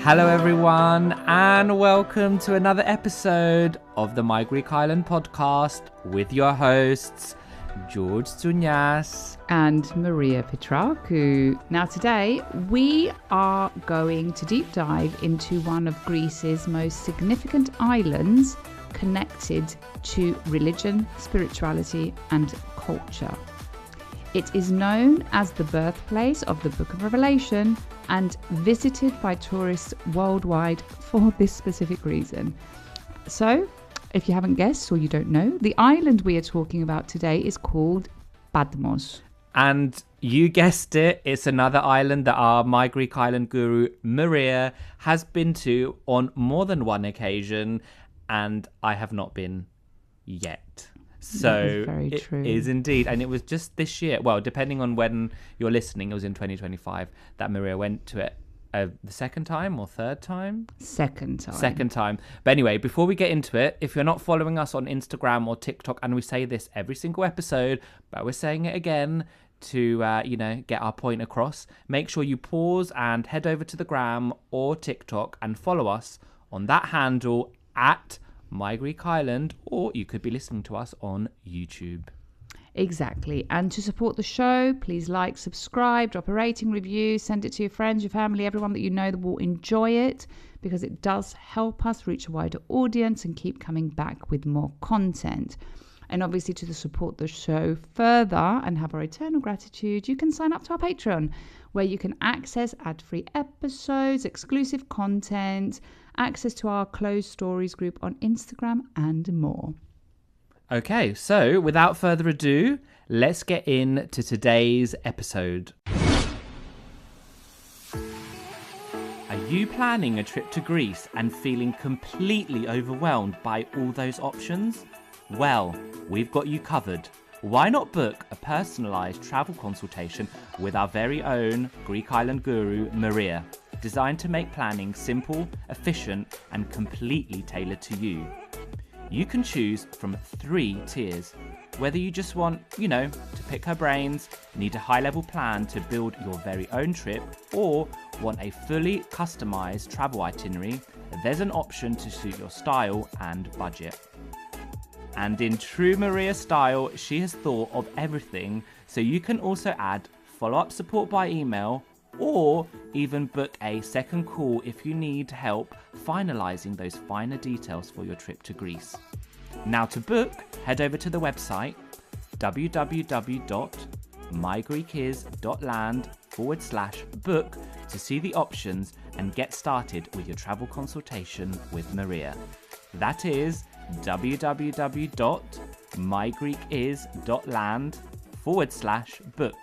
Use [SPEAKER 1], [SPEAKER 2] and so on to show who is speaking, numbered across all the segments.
[SPEAKER 1] Hello everyone and welcome to another episode of the My Greek Island podcast with your hosts George Tsounyas
[SPEAKER 2] and Maria Petrakou. Now today we are going to deep dive into one of Greece's most significant islands connected to religion, spirituality and culture. It is known as the birthplace of the Book of Revelation and visited by tourists worldwide for this specific reason. So, if you haven't guessed or you don't know, the island we are talking about today is called Patmos.
[SPEAKER 1] And you guessed it, it's another island that our My Greek Island guru Maria has been to on more than one occasion, and I have not been yet. So it is indeed, and it was just this year, well, depending on when you're listening, it was in 2025 that Maria went to it the second time or third time?
[SPEAKER 2] Second time.
[SPEAKER 1] But anyway, before we get into it, if you're not following us on Instagram or TikTok, and we say this every single episode, but we're saying it again to, get our point across, make sure you pause and head over to the gram or TikTok and follow us on that handle at My Greek Island, or you could be listening to us on YouTube.
[SPEAKER 2] Exactly. And to support the show, please like, subscribe, drop a rating, review, send it to your friends, your family, everyone that you know that will enjoy it, because it does help us reach a wider audience and keep coming back with more content. And obviously, to support the show further and have our eternal gratitude, you can sign up to our Patreon, where you can access ad-free episodes, exclusive content, access to our closed stories group on Instagram, and more.
[SPEAKER 1] Okay, so without further ado, let's get into today's episode. Are you planning a trip to Greece and feeling completely overwhelmed by all those options? Well, we've got you covered. Why not book a personalised travel consultation with our very own Greek Island guru, Maria, designed to make planning simple, efficient, and completely tailored to you. You can choose from 3 tiers. Whether you just want, to pick her brains, need a high-level plan to build your very own trip, or want a fully customized travel itinerary, there's an option to suit your style and budget. And in true Maria style, she has thought of everything, so you can also add follow-up support by email, or even book a second call if you need help finalising those finer details for your trip to Greece. Now to book, head over to the website www.mygreekis.land/book to see the options and get started with your travel consultation with Maria. That is www.mygreekis.land/book.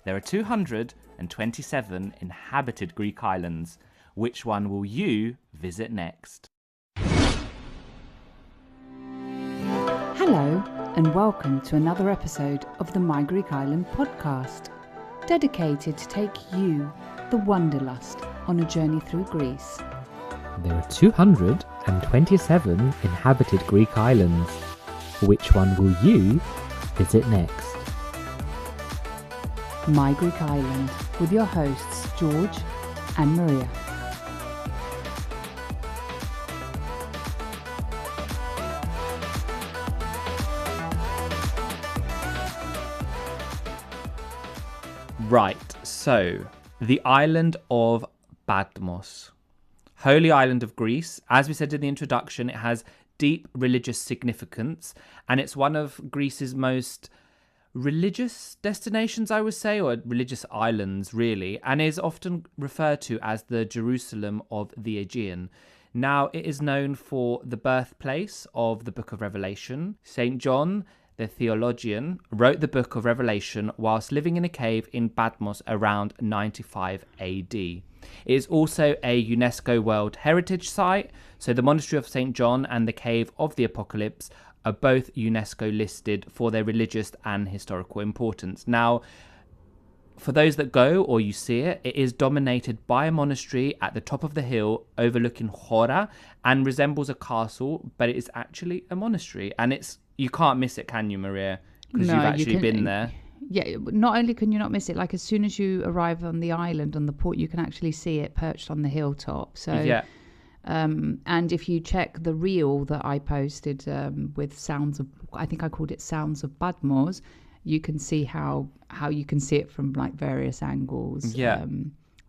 [SPEAKER 1] There are 227 inhabited Greek islands. Which one will you visit next?
[SPEAKER 2] Hello and welcome to another episode of the My Greek Island podcast, dedicated to take you, the wanderlust, on a journey through Greece.
[SPEAKER 1] There are 227 inhabited Greek islands. Which one will you visit next?
[SPEAKER 2] My Greek Island, with your hosts George and Maria.
[SPEAKER 1] Right, so the island of Patmos, holy island of Greece. As we said in the introduction, it has deep religious significance, and it's one of Greece's most religious destinations, I would say, or religious islands, really, and is often referred to as the Jerusalem of the Aegean. Now, it is known for the birthplace of the Book of Revelation. St. John, the theologian, wrote the Book of Revelation whilst living in a cave in Patmos around 95 AD. It is also a UNESCO World Heritage Site, so the Monastery of St. John and the Cave of the Apocalypse are both UNESCO listed for their religious and historical importance. Now, for those that go or you see it, it is dominated by a monastery at the top of the hill overlooking Hora and resembles a castle, but it is actually a monastery. And you can't miss it, can you, Maria? Because you've actually been there.
[SPEAKER 2] Yeah, not only can you not miss it, like as soon as you arrive on the island, on the port, you can actually see it perched on the hilltop. So,
[SPEAKER 1] Yeah.
[SPEAKER 2] and if you check the reel that I posted with sounds of, I think I called it Sounds of Patmos, you can see how you can see it from like various angles
[SPEAKER 1] Yeah.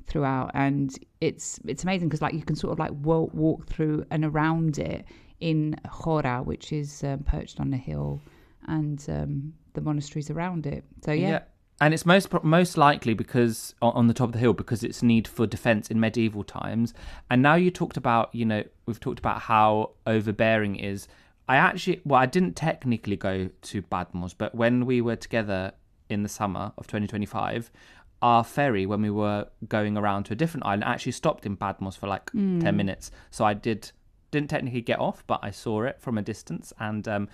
[SPEAKER 2] throughout, and it's amazing because like you can sort of like walk through and around it in Hora, which is perched on a hill, and the monasteries around it. So yeah.
[SPEAKER 1] And it's most likely because on the top of the hill, because it's need for defense in medieval times. And now you talked about, we've talked about how overbearing it is. I didn't technically go to Patmos, but when we were together in the summer of 2025, our ferry, when we were going around to a different island, actually stopped in Patmos for like 10 minutes. So I didn't technically get off, but I saw it from a distance, and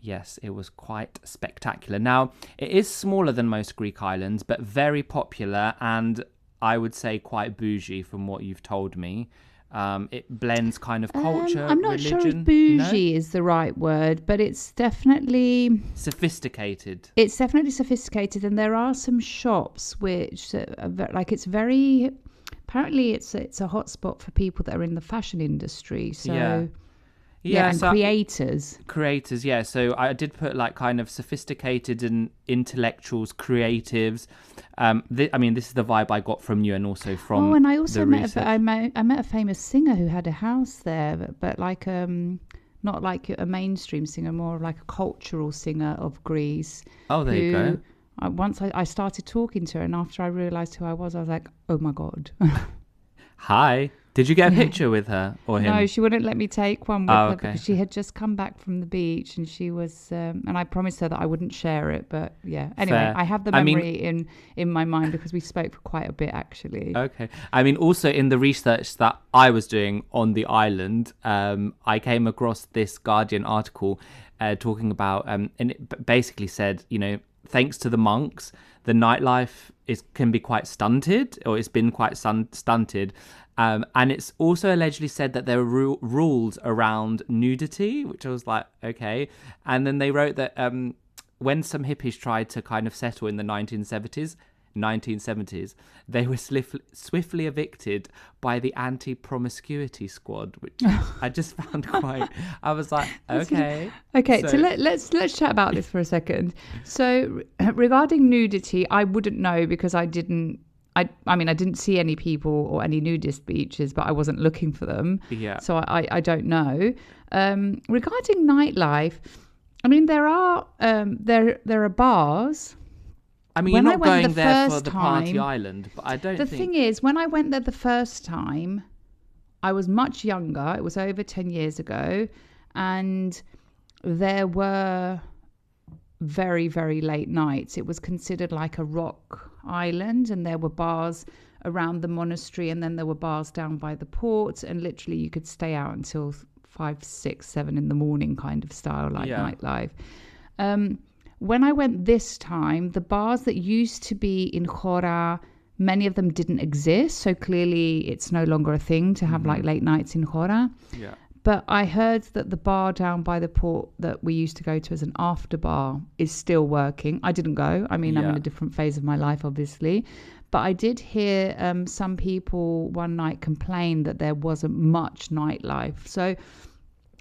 [SPEAKER 1] yes, it was quite spectacular. Now, it is smaller than most Greek islands, but very popular, and I would say quite bougie from what you've told me. It blends kind of culture,
[SPEAKER 2] I'm not
[SPEAKER 1] religion.
[SPEAKER 2] sure if bougie is the right word, but it's definitely
[SPEAKER 1] Sophisticated.
[SPEAKER 2] It's definitely sophisticated, and there are some shops which like it's very. Apparently, it's a hotspot for people that are in the fashion industry. So.
[SPEAKER 1] Yeah,
[SPEAKER 2] and
[SPEAKER 1] so creators, yeah. So I did put like kind of sophisticated and intellectuals, creatives. This is the vibe I got from you, and also from.
[SPEAKER 2] Oh, and I also
[SPEAKER 1] I
[SPEAKER 2] met a famous singer who had a house there, but like not like a mainstream singer, more like a cultural singer of Greece.
[SPEAKER 1] Oh, there you go.
[SPEAKER 2] Once I started talking to her, and after I realised who I was like, oh my God.
[SPEAKER 1] Hi. Did you get a picture with her or him?
[SPEAKER 2] No, she wouldn't let me take one with her because she had just come back from the beach, and she was, and I promised her that I wouldn't share it. But yeah, anyway,
[SPEAKER 1] Fair.
[SPEAKER 2] I have the memory in my mind because we spoke for quite a bit actually.
[SPEAKER 1] Okay. I mean, also in the research that I was doing on the island, I came across this Guardian article talking about, and it basically said, thanks to the monks, the nightlife can be quite stunted, or it's been quite stunted. And it's also allegedly said that there are rules around nudity, which I was like, okay. And then they wrote that when some hippies tried to kind of settle in the 1970s, they were swiftly evicted by the anti-promiscuity squad, which I just found quite. I was like, okay.
[SPEAKER 2] Okay, so let's chat about this for a second. So regarding nudity, I wouldn't know because I didn't see any people or any nudist beaches, but I wasn't looking for them.
[SPEAKER 1] Yeah.
[SPEAKER 2] So I don't know. Regarding nightlife, I mean there are bars.
[SPEAKER 1] I mean, you're not going there for the party island, but I don't think.
[SPEAKER 2] The thing is, when I went there the first time, I was much younger. It was over 10 years ago. And there were very, very late nights. It was considered like a rock island, and there were bars around the monastery, and then there were bars down by the port, and literally you could stay out until 5, 6, 7 in the morning kind of style, like nightlife. When I went this time, the bars that used to be in Hora, many of them didn't exist, so clearly it's no longer a thing to have like late nights in Hora.
[SPEAKER 1] Yeah.
[SPEAKER 2] But I heard that the bar down by the port that we used to go to as an after bar is still working. I didn't go. I mean, I'm in a different phase of my life, obviously. But I did hear some people one night complain that there wasn't much nightlife. So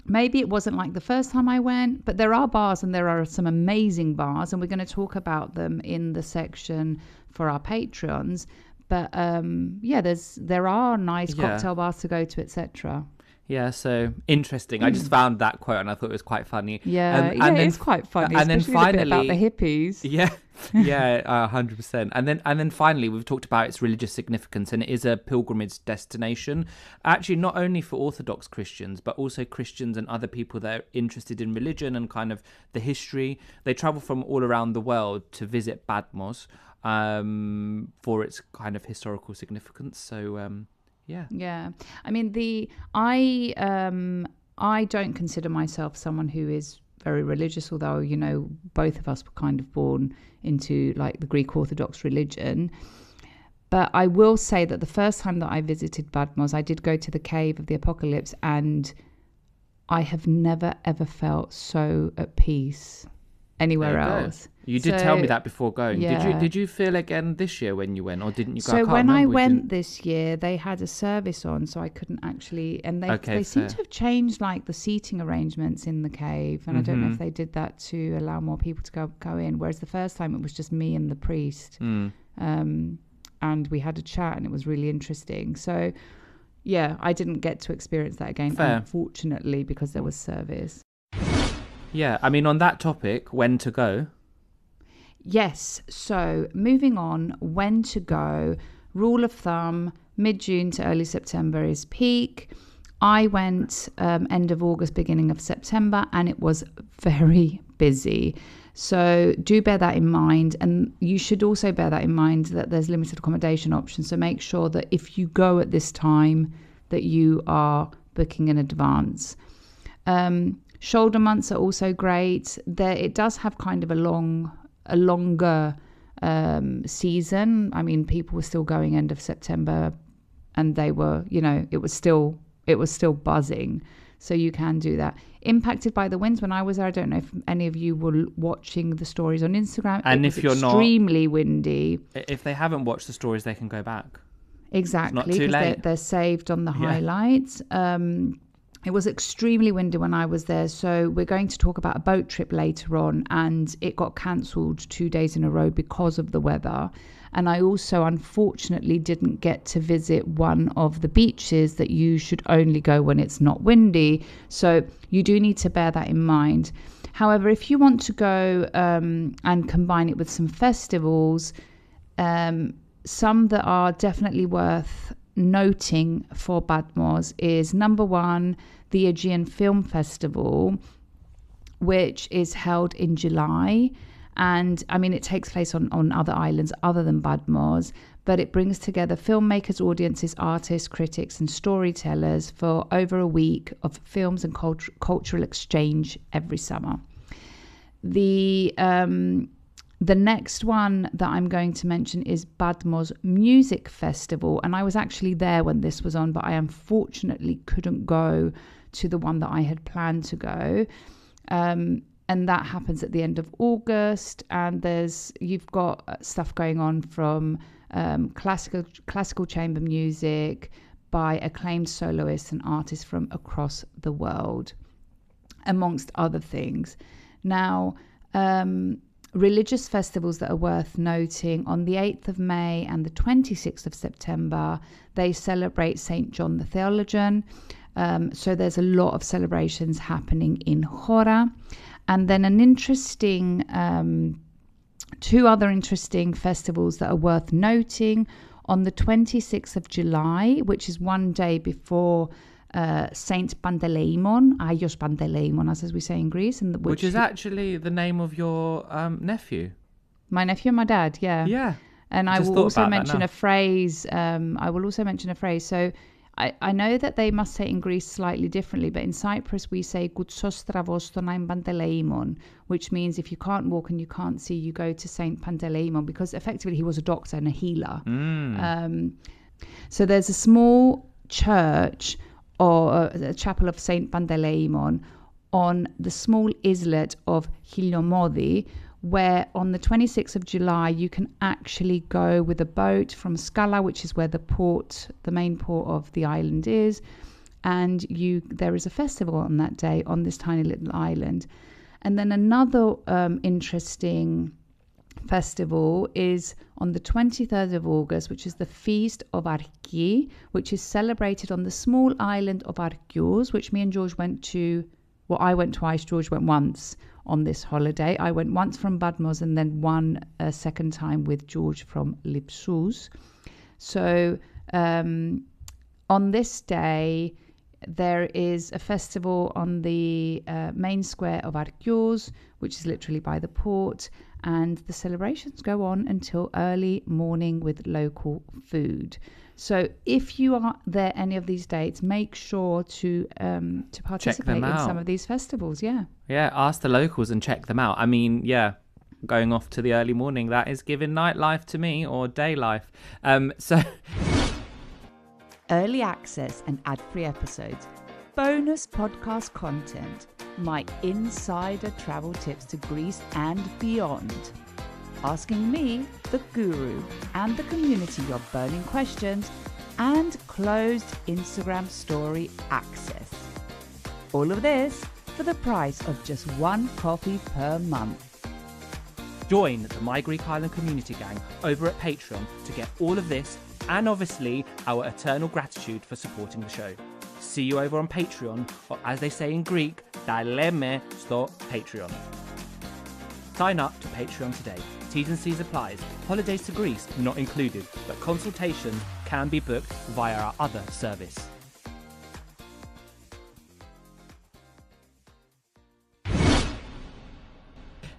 [SPEAKER 2] maybe it wasn't like the first time I went, but there are bars, and there are some amazing bars, and we're going to talk about them in the section for our Patreons. But there are nice cocktail bars to go to, etc.
[SPEAKER 1] Yeah, so interesting. I just found that quote and I thought it was quite funny.
[SPEAKER 2] Yeah, it's quite funny. And then finally, the bit about the hippies.
[SPEAKER 1] Yeah, 100%. And then finally, we've talked about its religious significance, and it is a pilgrimage destination. Actually, not only for Orthodox Christians, but also Christians and other people that are interested in religion and kind of the history. They travel from all around the world to visit Patmos for its kind of historical significance. So. Yeah.
[SPEAKER 2] I mean, I don't consider myself someone who is very religious, although both of us were kind of born into like the Greek Orthodox religion. But I will say that the first time that I visited Patmos, I did go to the Cave of the Apocalypse, and I have never ever felt so at peace anywhere
[SPEAKER 1] There you go.
[SPEAKER 2] else.
[SPEAKER 1] You did
[SPEAKER 2] So,
[SPEAKER 1] tell me that before going.
[SPEAKER 2] yeah.
[SPEAKER 1] Did you feel again this year when you went, or didn't you go?
[SPEAKER 2] So
[SPEAKER 1] can't
[SPEAKER 2] when I
[SPEAKER 1] remember, we
[SPEAKER 2] went
[SPEAKER 1] didn't-
[SPEAKER 2] this year, they had a service on, so I couldn't actually. And
[SPEAKER 1] Okay,
[SPEAKER 2] they seem
[SPEAKER 1] fair.
[SPEAKER 2] to have changed like the seating arrangements in the cave, and I don't know
[SPEAKER 1] Mm-hmm.
[SPEAKER 2] if they did that to allow more people to go in. Whereas the first time it was just me and the priest, and we had a chat, and it was really interesting. So yeah, I didn't get to experience that again,
[SPEAKER 1] Fair.
[SPEAKER 2] unfortunately, because there was service.
[SPEAKER 1] Yeah, I mean, on that topic, when to go?
[SPEAKER 2] Yes. So moving on, when to go. Rule of thumb, mid-June to early September is peak. I went end of August, beginning of September, and it was very busy. So do bear that in mind. And you should also bear that in mind that there's limited accommodation options. So make sure that if you go at this time, that you are booking in advance. Shoulder months are also great. It does have kind of a longer season. I mean, people were still going end of September, and they were, it was still buzzing. So you can do that. Impacted by the winds when I was there. I don't know if any of you were watching the stories on Instagram.
[SPEAKER 1] And
[SPEAKER 2] it
[SPEAKER 1] if
[SPEAKER 2] was
[SPEAKER 1] you're not,
[SPEAKER 2] extremely windy.
[SPEAKER 1] if they haven't watched the stories, they can go back.
[SPEAKER 2] Exactly,
[SPEAKER 1] It's not too late.
[SPEAKER 2] they're saved on the highlights. It was extremely windy when I was there, so we're going to talk about a boat trip later on, and it got cancelled 2 days in a row because of the weather. And I also, unfortunately, didn't get to visit one of the beaches that you should only go when it's not windy. So you do need to bear that in mind. However, if you want to go and combine it with some festivals, some that are definitely worth noting for Patmos is number one, the Aegean Film Festival, which is held in July. And I mean, it takes place on other islands other than Patmos, but it brings together filmmakers, audiences, artists, critics, and storytellers for over a week of films and cultural exchange every summer. The next one that I'm going to mention is Patmos Music Festival. And I was actually there when this was on, but I unfortunately couldn't go to the one that I had planned to go. And that happens at the end of August. And you've got stuff going on from classical chamber music by acclaimed soloists and artists from across the world, amongst other things. Now, religious festivals that are worth noting: on the 8th of May and the 26th of September, they celebrate St. John the Theologian. So there's a lot of celebrations happening in Hora. And then two other interesting festivals that are worth noting. On the 26th of July, which is one day before Saint Panteleimon, Aios Panteleimon, as we say in Greece, and
[SPEAKER 1] Which is actually the name of your nephew.
[SPEAKER 2] My nephew and my dad, yeah.
[SPEAKER 1] Yeah.
[SPEAKER 2] And I
[SPEAKER 1] Just
[SPEAKER 2] will
[SPEAKER 1] thought
[SPEAKER 2] also
[SPEAKER 1] about that
[SPEAKER 2] mention
[SPEAKER 1] now.
[SPEAKER 2] a phrase. So I know that they must say in Greece slightly differently, but in Cyprus we say Koutsos stravos ton ain Panteleimon, which means if you can't walk and you can't see, you go to Saint Panteleimon, because effectively he was a doctor and a healer. So there's a small church or a chapel of Saint Panteleimon on the small islet of Hiliomodi, where on the 26th of July you can actually go with a boat from Skala, which is where the main port of the island is, and there is a festival on that day on this tiny little island. And then another interesting festival is on the 23rd of August, which is the Feast of Arki, which is celebrated on the small island of Arkios, which me and George went to. Well, I went twice, George went once on this holiday. I went once from Patmos and then a second time with George from Lipsus. So on this day, there is a festival on the main square of Arkios, which is literally by the port, and the celebrations go on until early morning with local food. So if you are there any of these dates, make sure to participate in some of these festivals. Yeah.
[SPEAKER 1] Yeah, ask the locals and check them out. I mean, yeah, going off to the early morning, that is giving nightlife to me, or day life. So
[SPEAKER 2] Early access and ad-free episodes, bonus podcast content, my insider travel tips to Greece and beyond. Asking me, the guru, and the community your burning questions, and closed Instagram story access. All of this for the price of just one coffee per month.
[SPEAKER 1] Join the My Greek Island community gang over at Patreon to get all of this and obviously our eternal gratitude for supporting the show. See you over on Patreon, or as they say in Greek, ta leme sto Patreon. Sign up to Patreon today. T's and C's applies. Holidays to Greece not included, but consultations can be booked via our other service.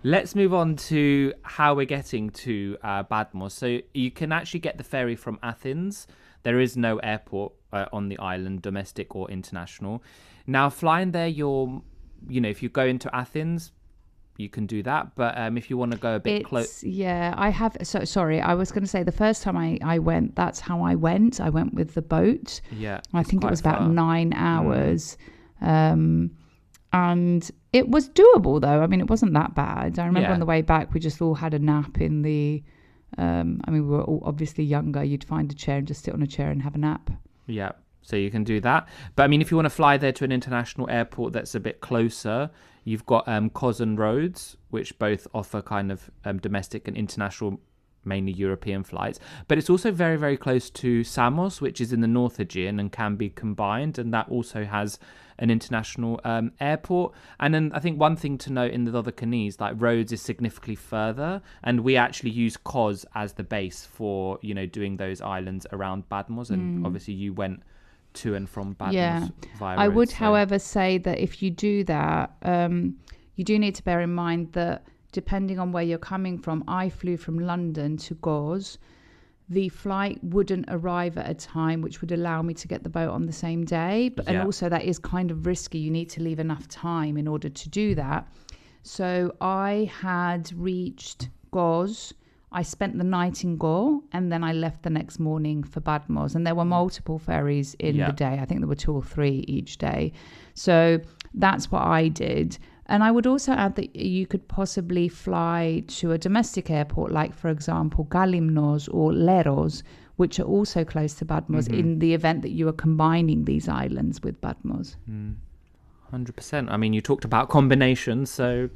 [SPEAKER 1] Let's move on to how we're getting to Patmos. So you can actually get the ferry from Athens. There is no airport on the island, domestic or international. Now, flying there, if you go into Athens, you can do that. But if you want to go a bit close...
[SPEAKER 2] Yeah, I have... So, sorry, I was going to say the first time I went, that's how I went. I went with the boat.
[SPEAKER 1] Yeah.
[SPEAKER 2] I think it was about 9 hours. And it was doable, though. I mean, it wasn't that bad. I remember on the way back, we just all had a nap in the... we were all obviously younger. You'd find a chair and just sit on a chair and have a nap.
[SPEAKER 1] Yeah, so you can do that. But I mean, if you want to fly there to an international airport that's a bit closer, you've got Kos and Rhodes, which both offer kind of domestic and international, mainly European flights. But it's also very, very close to Samos, which is in the North Aegean and can be combined. And that also has an international airport. And then I think one thing to note in the Dodecanese, like Rhodes is significantly further. And we actually use Kos as the base for, doing those islands around Patmos. And obviously you went to and from Patmos via Rhodes.
[SPEAKER 2] I would, however, say that if you do that, you do need to bear in mind that depending on where you're coming from, I flew from London to Kos. The flight wouldn't arrive at a time which would allow me to get the boat on the same day. And also that is kind of risky. You need to leave enough time in order to do that. So I had reached Kos. I spent the night in Go, and then I left the next morning for Patmos. And there were multiple ferries in the day. I think there were 2 or 3 each day. So that's what I did. And I would also add that you could possibly fly to a domestic airport, like, for example, Galimnos or Leros, which are also close to Patmos, in the event that you are combining these islands with Patmos.
[SPEAKER 1] 100%. I mean, you talked about combinations, so...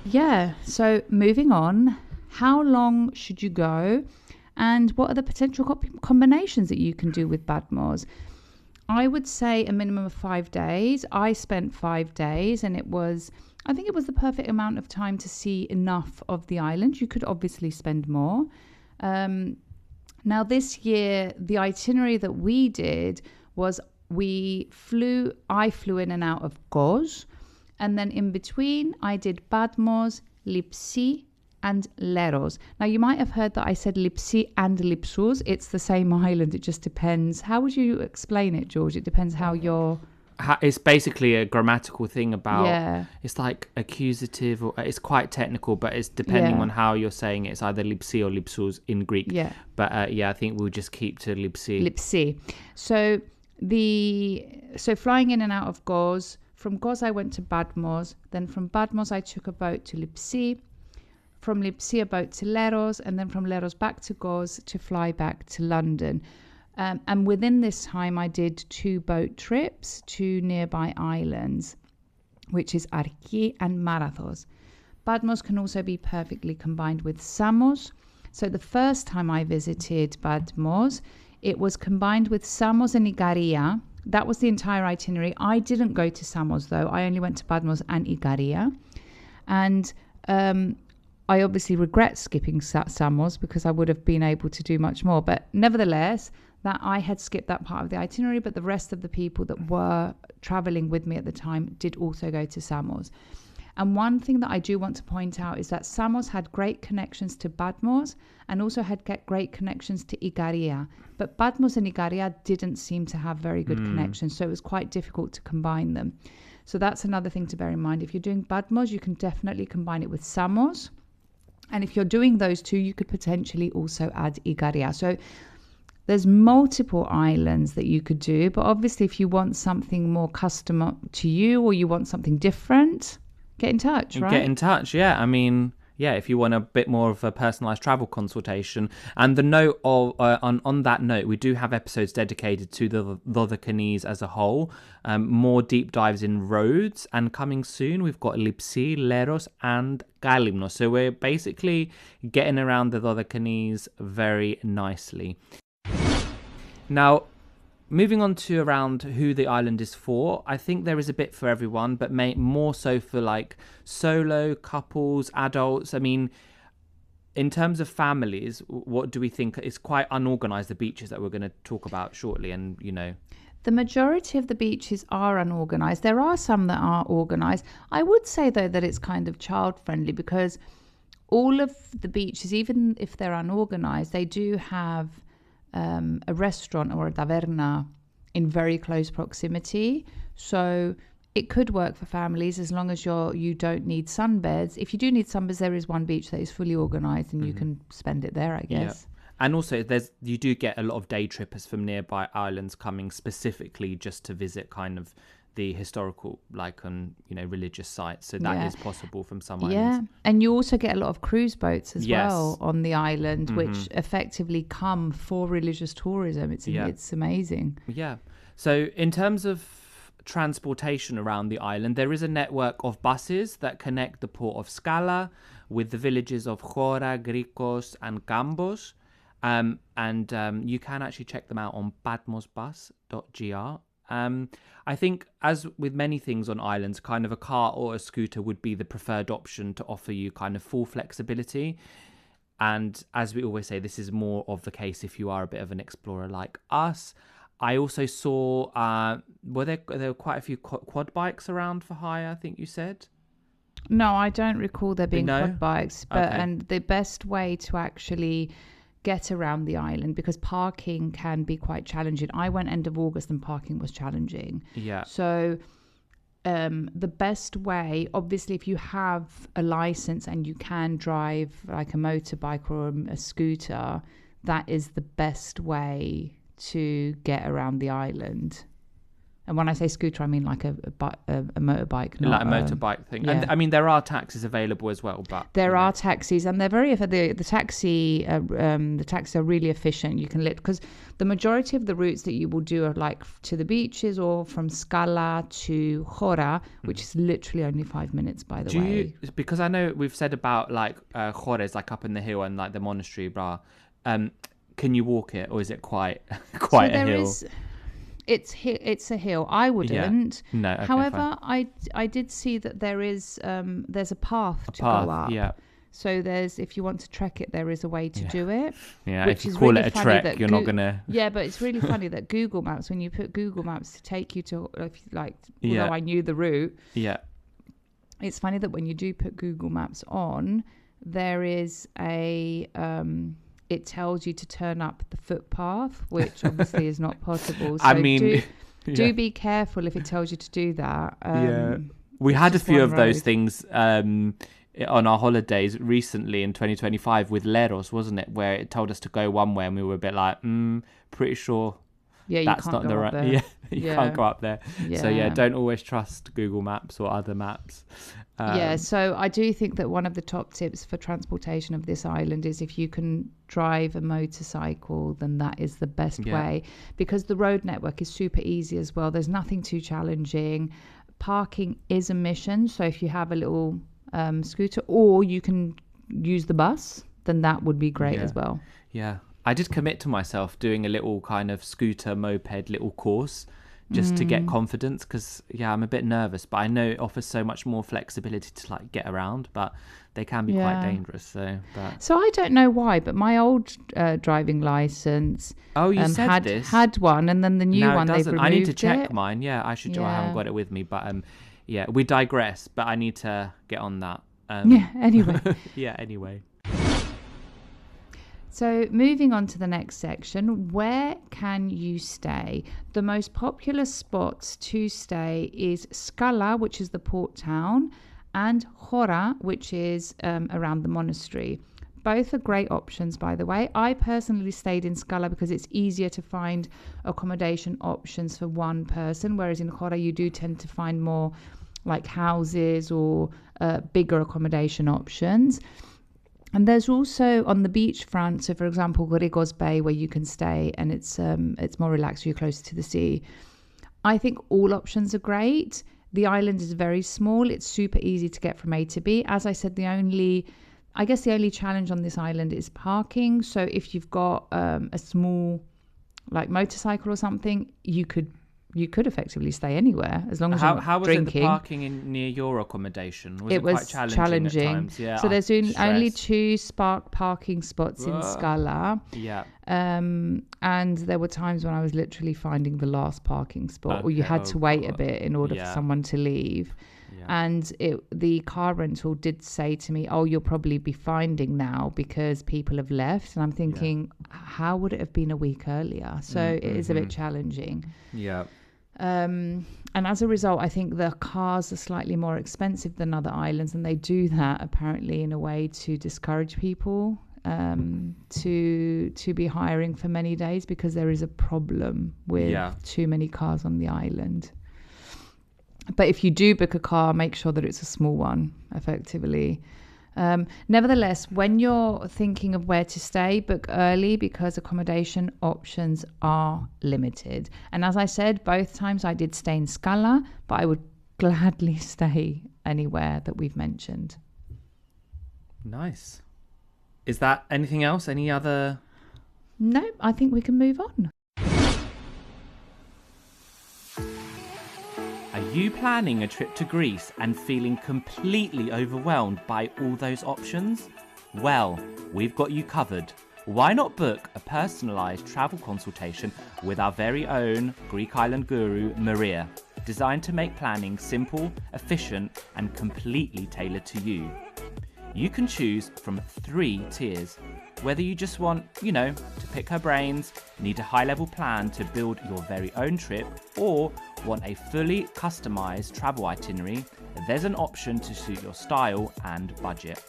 [SPEAKER 2] Yeah, so moving on, how long should you go? And what are the potential combinations that you can do with Patmos? I would say a minimum of 5 days. I spent 5 days, and I think it was the perfect amount of time to see enough of the island. You could obviously spend more. Now, this year, the itinerary that we did was I flew in and out of Kos, and then in between, I did Patmos, Lipsi, and Leros. Now, you might have heard that I said Lipsi and Lipsous. It's the same island. It just depends. How would you explain it, George? It depends how you're...
[SPEAKER 1] It's basically a grammatical thing about... It's like accusative, or it's quite technical, but it's depending on how you're saying it. It's either Lipsi or Lipsous in Greek.
[SPEAKER 2] Yeah.
[SPEAKER 1] But I think we'll just keep to Lipsi.
[SPEAKER 2] Lipsi. So flying in and out of Kos. From Kos, I went to Patmos. Then from Patmos, I took a boat to Lipsi. From Lipsi, a boat to Leros, and then from Leros back to Kos to fly back to London. And within this time, I did 2 boat trips to nearby islands, which is Arki and Marathos. Patmos can also be perfectly combined with Samos. So the first time I visited Patmos, it was combined with Samos and Ikaria. That was the entire itinerary. I didn't go to Samos, though. I only went to Patmos and Ikaria. And... I obviously regret skipping Samos because I would have been able to do much more. But nevertheless, that I had skipped that part of the itinerary, but the rest of the people that were traveling with me at the time did also go to Samos. And one thing that I do want to point out is that Samos had great connections to Patmos and also had great connections to Ikaria. But Patmos and Ikaria didn't seem to have very good connections, so it was quite difficult to combine them. So that's another thing to bear in mind. If you're doing Patmos, you can definitely combine it with Samos. And if you're doing those 2, you could potentially also add Ikaria. So There's multiple islands that you could do, but obviously if you want something more custom to you or you want something different, get in touch, right?
[SPEAKER 1] Get in touch, yeah. I mean, yeah, if you want a bit more of a personalized travel consultation. And the note of on that note, we do have episodes dedicated to the Dodecanese as a whole, more deep dives in roads, and coming soon we've got Lipsi, Leros, and Galimnos. So we're basically getting around the Dodecanese very nicely. Now, moving on to around who the island is for, I think there is a bit for everyone, but more so for like solo, couples, adults. I mean, in terms of families, what do we think? It's quite unorganized, the beaches that we're going to talk about shortly. And,
[SPEAKER 2] The majority of the beaches are unorganized. There are some that are organized. I would say, though, that it's kind of child friendly because all of the beaches, even if they're unorganized, they do have a restaurant or a taverna in very close proximity. So it could work for families as long as you don't need sunbeds. If you do need sunbeds, there is one beach that is fully organized and you can spend it there, I guess.
[SPEAKER 1] Yeah. And also you do get a lot of day trippers from nearby islands coming specifically just to visit kind of the historical, religious sites. So that is possible from some islands.
[SPEAKER 2] Yeah, and you also get a lot of cruise boats as well on the island,
[SPEAKER 1] Mm-hmm.
[SPEAKER 2] which effectively come for religious tourism. It's amazing.
[SPEAKER 1] Yeah. So in terms of transportation around the island, there is a network of buses that connect the port of Scala with the villages of Chora, Grikos, and Gambos. And you can actually check them out on patmosbus.gr. I think, as with many things on islands, kind of a car or a scooter would be the preferred option to offer you kind of full flexibility. And as we always say, this is more of the case if you are a bit of an explorer like us. I also saw, there were quite a few quad bikes around for hire, I think you said?
[SPEAKER 2] No, I don't recall there being quad bikes. But
[SPEAKER 1] Okay.
[SPEAKER 2] And the best way to actually get around the island, because parking can be quite challenging. I went end of August and parking was challenging.
[SPEAKER 1] Yeah.
[SPEAKER 2] So the best way, obviously, if you have a license and you can drive like a motorbike or a scooter, that is the best way to get around the island. And when I say scooter, I mean like a motorbike.
[SPEAKER 1] Like a motorbike thing.
[SPEAKER 2] Yeah.
[SPEAKER 1] And I mean, there are taxis available as well, but
[SPEAKER 2] there are taxis, and they're the taxis are really efficient. You can because the majority of the routes that you will do are like to the beaches or from Scala to Chora, which is literally only 5 minutes, by the way.
[SPEAKER 1] Because I know we've said about like Chora is like up in the hill and like the monastery, blah. Can you walk it, or is it quite a hill?
[SPEAKER 2] It's a hill. I wouldn't.
[SPEAKER 1] Yeah. No. Okay,
[SPEAKER 2] However,
[SPEAKER 1] fine.
[SPEAKER 2] I did see that there's a path to go up.
[SPEAKER 1] Yeah.
[SPEAKER 2] So if you want to trek it, there is a way to do it.
[SPEAKER 1] Yeah.
[SPEAKER 2] Which
[SPEAKER 1] If you
[SPEAKER 2] is
[SPEAKER 1] call
[SPEAKER 2] really
[SPEAKER 1] it a
[SPEAKER 2] funny
[SPEAKER 1] trek, you're not gonna.
[SPEAKER 2] Yeah, but it's really funny that Google Maps, when you put Google Maps to take you to, although I knew the route.
[SPEAKER 1] Yeah.
[SPEAKER 2] It's funny that when you do put Google Maps on, there is it tells you to turn up the footpath, which obviously is not possible. So
[SPEAKER 1] I mean,
[SPEAKER 2] do be careful if it tells you to do that.
[SPEAKER 1] We had a few of those
[SPEAKER 2] road.
[SPEAKER 1] things on our holidays recently in 2025 with Leros, wasn't it? Where it told us to go one way and we were a bit like, pretty sure
[SPEAKER 2] Yeah, you
[SPEAKER 1] that's
[SPEAKER 2] can't
[SPEAKER 1] not
[SPEAKER 2] go
[SPEAKER 1] the
[SPEAKER 2] up
[SPEAKER 1] right.
[SPEAKER 2] there.
[SPEAKER 1] Yeah, you can't go up there.
[SPEAKER 2] Yeah.
[SPEAKER 1] So yeah, don't always trust Google Maps or other maps.
[SPEAKER 2] So I do think that one of the top tips for transportation of this island is if you can drive a motorcycle, then that is the best way, because the road network is super easy as well. There's nothing too challenging. Parking is a mission, so if you have a little scooter, or you can use the bus, then that would be great as well.
[SPEAKER 1] Yeah, I did commit to myself doing a little kind of scooter moped little course just to get confidence, because I'm a bit nervous, but I know it offers so much more flexibility to like get around, but they can be quite dangerous. So
[SPEAKER 2] I don't know why, but my old driving license had one, and then the new one they've removed.
[SPEAKER 1] I need to check mine. Yeah, I should do. I haven't got it with me, but we digress. But I need to get on that.
[SPEAKER 2] Anyway.
[SPEAKER 1] Anyway.
[SPEAKER 2] So moving on to the next section, where can you stay? The most popular spots to stay is Scala, which is the port town, and Chora, which is around the monastery. both are great options, by the way. I personally stayed in Scala because it's easier to find accommodation options for one person, whereas in Hora you do tend to find more like houses or bigger accommodation options. And there's also on the beachfront, so for example, Gorigos Bay, where you can stay and it's more relaxed, you're closer to the sea. I think all options are great. The island is very small. It's super easy to get from A to B. As I said, the only challenge on this island is parking. So if you've got a small like motorcycle or something, you could effectively stay anywhere as long as you're not
[SPEAKER 1] How was
[SPEAKER 2] drinking.
[SPEAKER 1] it the parking near your accommodation?
[SPEAKER 2] It was
[SPEAKER 1] quite challenging at times? Yeah.
[SPEAKER 2] So there's only 2 spark parking spots in Scala.
[SPEAKER 1] Yeah.
[SPEAKER 2] And there were times when I was literally finding the last parking spot, or you had to wait a bit in order for someone to leave. Yeah. And the car rental did say to me, "Oh, you'll probably be finding now because people have left." And I'm thinking, how would it have been a week earlier? So it is a bit challenging.
[SPEAKER 1] Yeah.
[SPEAKER 2] And as a result, I think the cars are slightly more expensive than other islands, and they do that apparently in a way to discourage people to be hiring for many days because there is a problem with too many cars on the island. But if you do book a car, make sure that it's a small one, effectively. Nevertheless, when you're thinking of where to stay, book early because accommodation options are limited. And as I said, both times I did stay in Scala, but I would gladly stay anywhere that we've mentioned.
[SPEAKER 1] Nice. Is that anything else? Any other?
[SPEAKER 2] No, I think we can move on.
[SPEAKER 1] Are you planning a trip to Greece and feeling completely overwhelmed by all those options? Well, we've got you covered. Why not book a personalised travel consultation with our very own Greek island guru, Maria, designed to make planning simple, efficient, and completely tailored to you. You can choose from 3 tiers. Whether you just want, to pick her brains, need a high-level plan to build your very own trip, or want a fully customized travel itinerary, there's an option to suit your style and budget.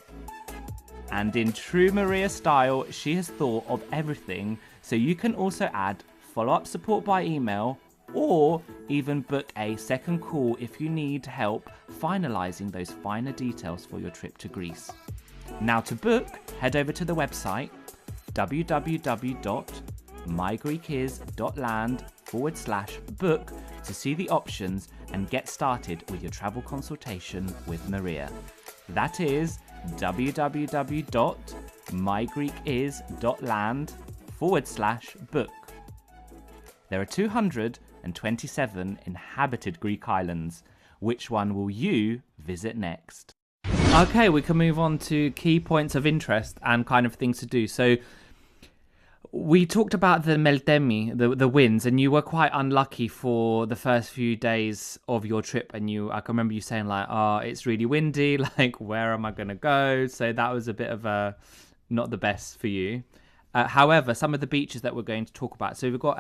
[SPEAKER 1] And in true Maria style, she has thought of everything, so you can also add follow-up support by email, or even book a second call if you need help finalizing those finer details for your trip to Greece. Now to book, head over to the website www.mygreekis.land/book to see the options and get started with your travel consultation with Maria. That is www.mygreekis.land/book. There are 227 inhabited Greek islands. Which one will you visit next? Okay, we can move on to key points of interest and kind of things to do. So we talked about the Meltemi, the winds, and you were quite unlucky for the first few days of your trip. And I can remember you saying like, "Oh, it's really windy. Like, where am I going to go?" So that was a bit of not the best for you. However, some of the beaches that we're going to talk about. So we've got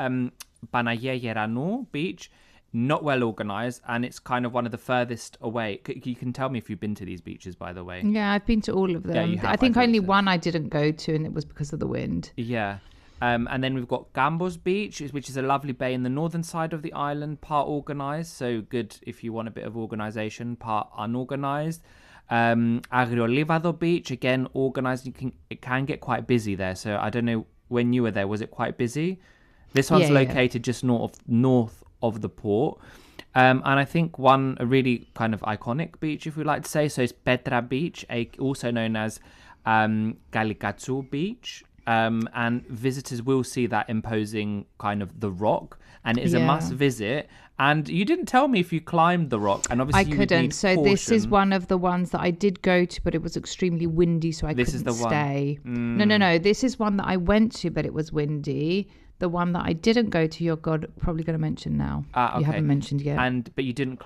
[SPEAKER 1] Panagia Geranu beach. Not well organized, and it's kind of one of the furthest away. You can tell me if you've been to these beaches, by the way.
[SPEAKER 2] Yeah, I've been to all of them.
[SPEAKER 1] Yeah, you have,
[SPEAKER 2] I think only one I didn't go to, and it was because of the wind.
[SPEAKER 1] Yeah. And then we've got Gambos Beach, which is a lovely bay in the northern side of the island, part organized, so good if you want a bit of organization, part unorganized. Agriolivado Beach, again organized. It can get quite busy there, so I don't know when you were there, was it quite busy? This one's located just north of the port. And I think a really kind of iconic beach, if we like to say, so it's Petra Beach, also known as Kalikatsu Beach. And visitors will see that imposing kind of the rock, and it is a must visit. And you didn't tell me if you climbed the rock, and obviously
[SPEAKER 2] I couldn't. So this is one of the ones that I did go to, but it was extremely windy, so I couldn't stay. No. This is one that I went to, but it was windy. The one that I didn't go to, you're probably going to mention now.
[SPEAKER 1] Okay.
[SPEAKER 2] You haven't mentioned yet.
[SPEAKER 1] But you didn't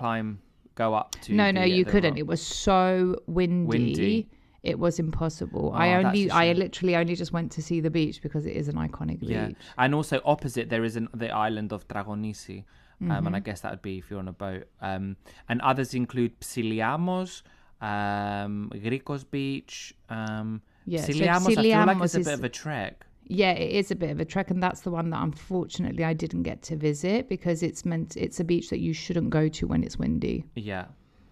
[SPEAKER 1] go up to.
[SPEAKER 2] No, you couldn't. Rock. It was so windy. It was impossible. I literally only just went to see the beach because it is an iconic beach.
[SPEAKER 1] Yeah, and also opposite there is the island of Dodecanese, and I guess that would be if you're on a boat. And others include Psiliamos, Grikos Beach,
[SPEAKER 2] Yeah, so
[SPEAKER 1] Siliamos, I feel like it's a
[SPEAKER 2] Siliamos
[SPEAKER 1] bit of a trek.
[SPEAKER 2] yeah, it is a bit of a trek, and that's the one that unfortunately I didn't get to visit because it's a beach that you shouldn't go to when it's windy.
[SPEAKER 1] Yeah,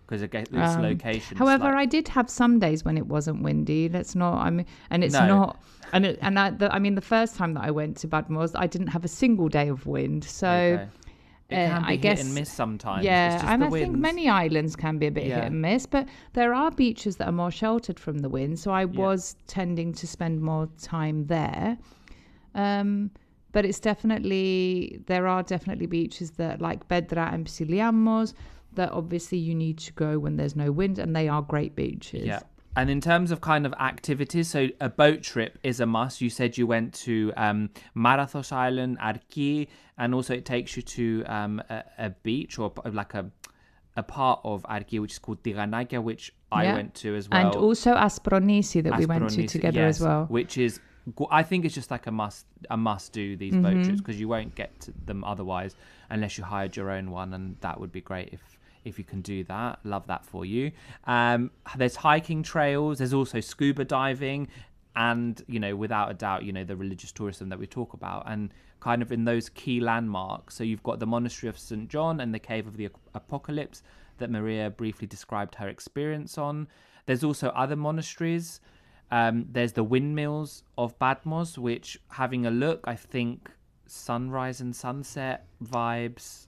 [SPEAKER 1] because its location.
[SPEAKER 2] However, I did have some days when it wasn't windy. Let's not. I mean, and it's
[SPEAKER 1] No.
[SPEAKER 2] not. I mean, the first time that I went to Patmos, I didn't have a single day of wind. So
[SPEAKER 1] Okay. It can be
[SPEAKER 2] I guess
[SPEAKER 1] hit and miss sometimes. It's
[SPEAKER 2] yeah,
[SPEAKER 1] just
[SPEAKER 2] and
[SPEAKER 1] the
[SPEAKER 2] I think
[SPEAKER 1] winds.
[SPEAKER 2] many islands can be a bit hit
[SPEAKER 1] Yeah.
[SPEAKER 2] and miss, but there are beaches that are more sheltered from the wind. So I was tending to spend more time there. But it's definitely there are definitely beaches that like Bedra and Psiliamos that obviously you need to go when there's no wind, and they are great beaches.
[SPEAKER 1] Yeah. And in terms of kind of activities, so a boat trip is a must. You said you went to Marathos Island, Arki, and also it takes you to a beach or like a part of Arki, which is called Tiganakia, which I went to as well.
[SPEAKER 2] And also Aspronisi that we went to
[SPEAKER 1] Aspronisi,
[SPEAKER 2] together as well.
[SPEAKER 1] Which is, I think it's just like a must do these boat trips because you won't get to them otherwise unless you hired your own one, and that would be great if you can do that. Love that for you. There's hiking trails. There's also scuba diving, and without a doubt, the religious tourism that we talk about, and kind of in those key landmarks. So you've got the monastery of St. John and the cave of the Apocalypse that Maria briefly described her experience on. There's also other monasteries. There's the windmills of Patmos, which, having a look, I think sunrise and sunset vibes.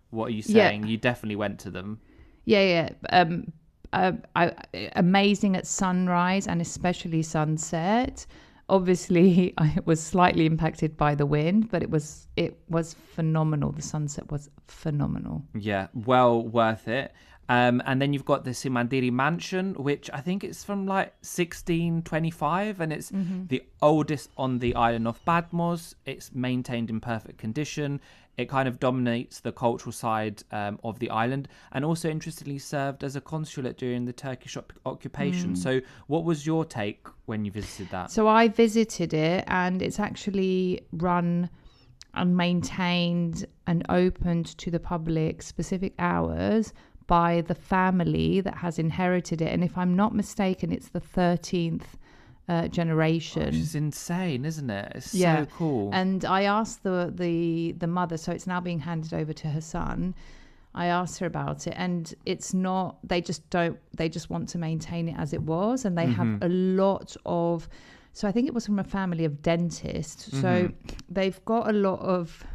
[SPEAKER 1] What are you saying? You definitely went to them.
[SPEAKER 2] Yeah. Amazing at sunrise and especially sunset. Obviously, I was slightly impacted by the wind, but it was phenomenal. The sunset was phenomenal.
[SPEAKER 1] Yeah, well worth it. And then you've got the Simandiri mansion, which I think it's from like 1625, and it's the oldest on the island of Patmos. It's maintained in perfect condition. It kind of dominates the cultural side of the island, and also interestingly served as a consulate during the Turkish occupation. So what was your take when you visited that?
[SPEAKER 2] So I visited it, and it's actually run and maintained and opened to the public specific hours by the family that has inherited it. And if I'm not mistaken, it's the 13th generation.
[SPEAKER 1] Which is insane, isn't it? It's so cool.
[SPEAKER 2] And I asked the mother, so it's now being handed over to her son. I asked her about it, and it's not, they just want to maintain it as it was. And they have a lot of, so I think it was from a family of dentists. So they've got a lot of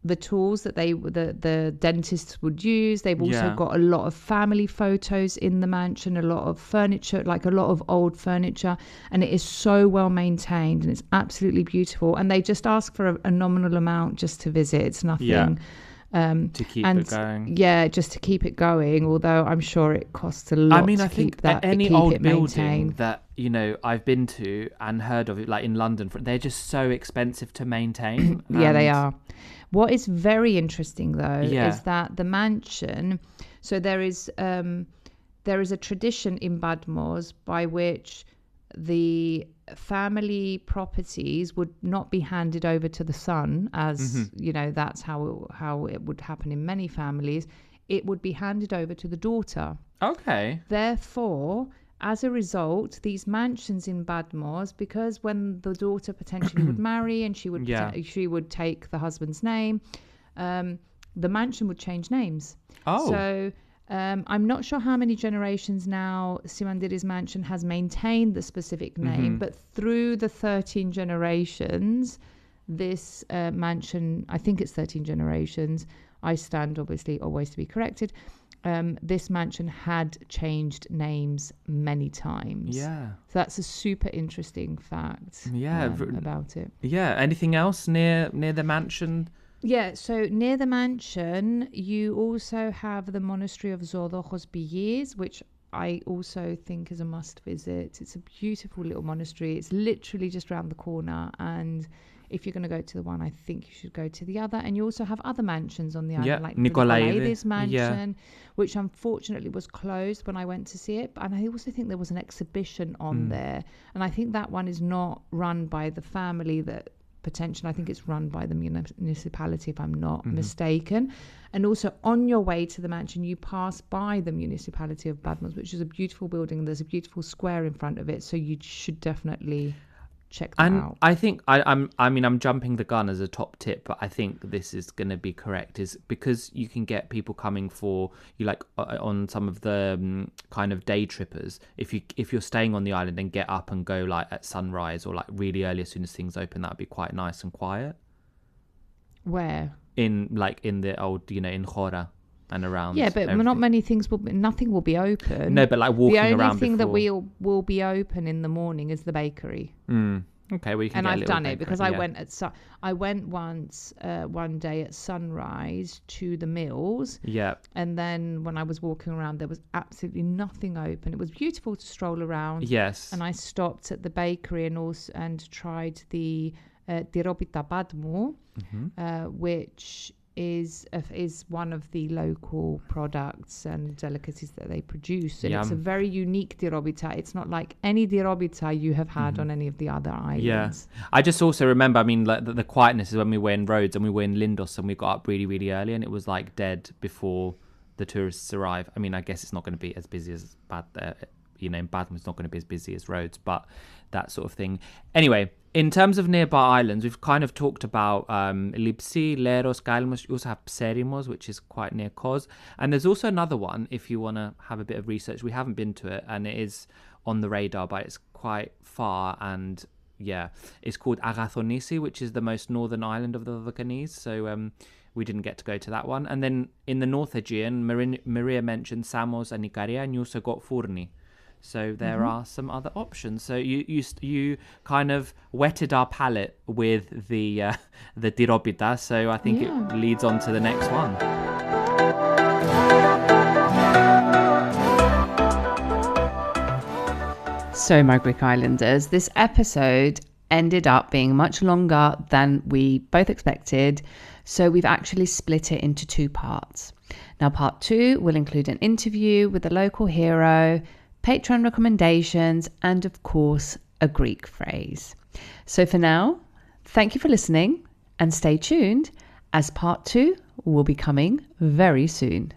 [SPEAKER 2] the tools that the dentists would use. They've also got a lot of family photos in the mansion, a lot of furniture, like a lot of old furniture, and it is so well maintained and it's absolutely beautiful. And they just ask for a nominal amount just to visit. It's nothing
[SPEAKER 1] to keep it going.
[SPEAKER 2] Yeah, just to keep it going, although I'm sure it costs a lot.
[SPEAKER 1] I mean, I think that any old building
[SPEAKER 2] maintained.
[SPEAKER 1] that I've been to and heard of it, like in London, they're just so expensive to maintain.
[SPEAKER 2] Yeah, they are. What is very interesting, though, is that the mansion. So there is a tradition in Patmos by which the family properties would not be handed over to the son, as that's how it would happen in many families. It would be handed over to the daughter.
[SPEAKER 1] Okay.
[SPEAKER 2] Therefore, as a result, these mansions in Patmos, because when the daughter potentially would marry and she would take the husband's name, the mansion would change names.
[SPEAKER 1] Oh.
[SPEAKER 2] So I'm not sure how many generations now Simandiri's mansion has maintained the specific name, but through the 13 generations, this mansion, I think it's 13 generations, I stand obviously always to be corrected, this mansion had changed names many times.
[SPEAKER 1] Yeah.
[SPEAKER 2] So that's a super interesting fact about it.
[SPEAKER 1] Yeah. Anything else near the mansion?
[SPEAKER 2] Yeah, so near the mansion, you also have the monastery of Zodochos Biyis, which I also think is a must visit. It's a beautiful little monastery. It's literally just around the corner, and if you're going to go to the one, I think you should go to the other. And you also have other mansions on the island, like Nikolaides mansion, which unfortunately was closed when I went to see it. And I also think there was an exhibition on there. And I think that one is not run by the family that potential. I think it's run by the municipality, if I'm not mistaken. And also on your way to the mansion, you pass by the municipality of Patmos, which is a beautiful building. There's a beautiful square in front of it. So you should definitely check that out.
[SPEAKER 1] I think I'm jumping the gun as a top tip, but I think this is going to be correct. Is because you can get people coming for you, like on some of the kind of day trippers. If you're staying on the island and get up and go like at sunrise or like really early as soon as things open, that'd be quite nice and quiet.
[SPEAKER 2] Where?
[SPEAKER 1] In the old, in Khora and around.
[SPEAKER 2] Yeah, but
[SPEAKER 1] everything.
[SPEAKER 2] not many things nothing will be open.
[SPEAKER 1] No, but like walking around.
[SPEAKER 2] The only thing that
[SPEAKER 1] before...
[SPEAKER 2] will be open in the morning is the bakery.
[SPEAKER 1] Okay, well you can.
[SPEAKER 2] And
[SPEAKER 1] get
[SPEAKER 2] I've done it because
[SPEAKER 1] yeah.
[SPEAKER 2] I went once one day at sunrise to the mills.
[SPEAKER 1] Yeah.
[SPEAKER 2] And then when I was walking around, there was absolutely nothing open. It was beautiful to stroll around.
[SPEAKER 1] Yes.
[SPEAKER 2] And I stopped at the bakery and tried the Tirobita Patmo, which is one of the local products and delicacies that they produce. And it's a very unique dirobita. It's not like any dirobita you have had on any of the other islands.
[SPEAKER 1] Yeah. I just also remember, I mean, like the quietness is when we were in Rhodes and we were in Lindos and we got up really, really early and it was like dead before the tourists arrive. I mean, I guess it's not going to be as busy as Patmos is not going to be as busy as Rhodes, but that sort of thing. Anyway, in terms of nearby islands, we've kind of talked about Lipsi, Leros, Kalmos. You also have Pserimos, which is quite near Kos. And there's also another one, if you want to have a bit of research. We haven't been to it, and it is on the radar, but it's quite far. And yeah, it's called Agathonisi, which is the most northern island of the Dodecanese. So we didn't get to go to that one. And then in the North Aegean, Maria mentioned Samos and Ikaria, and you also got Furni. So there are some other options. So you kind of whetted our palate with the dirobita. So I think it leads on to the next one.
[SPEAKER 2] So my Greek Islanders, this episode ended up being much longer than we both expected. So we've actually split it into two parts. Now part 2 will include an interview with the local hero, Patreon recommendations, and of course, a Greek phrase. So for now, thank you for listening and stay tuned as part 2 will be coming very soon.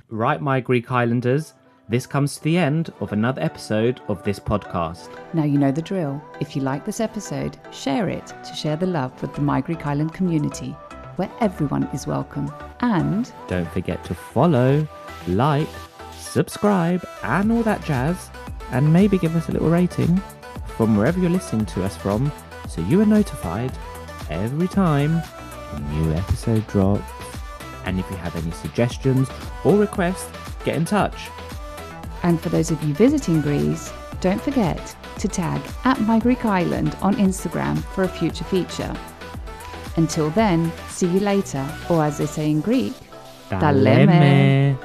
[SPEAKER 1] Right, my Greek Islanders, this comes to the end of another episode of this podcast.
[SPEAKER 2] Now you know the drill. If you like this episode, share it to share the love with the My Greek Island community, where everyone is welcome. And
[SPEAKER 1] don't forget to follow, like, subscribe and all that jazz, and maybe give us a little rating from wherever you're listening to us from, so you are notified every time a new episode drops. And if you have any suggestions or requests, get in touch.
[SPEAKER 2] And for those of you visiting Greece, don't forget to tag @MyGreekIsland on Instagram for a future feature. Until then, see you later, or as they say in Greek,
[SPEAKER 1] Ta leme.